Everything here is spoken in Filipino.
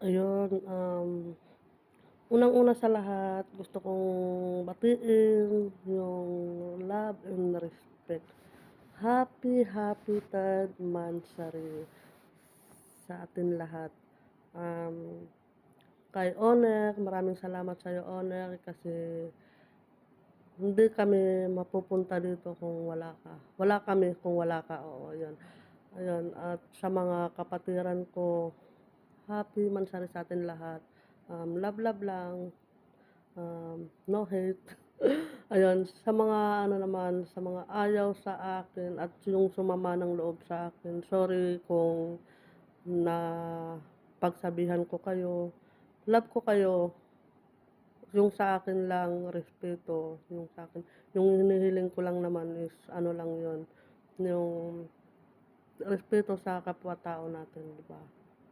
Ayun, unang-una sa lahat gusto kong batiin yung love and respect. Happy, happy 3rd monthsary sa atin lahat. Um, Kay owner, maraming salamat sa'yo owner kasi hindi kami mapupunta dito kung wala ka. Wala kami kung wala ka, oo, ayun. Ayun, at sa mga kapatiran ko, happy monthsary sa'tin lahat. Love, love lang. No hate. Ayun, sa mga ano naman, sa mga ayaw sa akin at yung sumama ng loob sa akin, sorry kung napagsabihan ko kayo. Love ko kayo, yung sa akin lang respeto, yung sa akin yung hinihiling ko lang naman is ano lang yun, yung respeto sa kapwa-tao natin, 'di ba?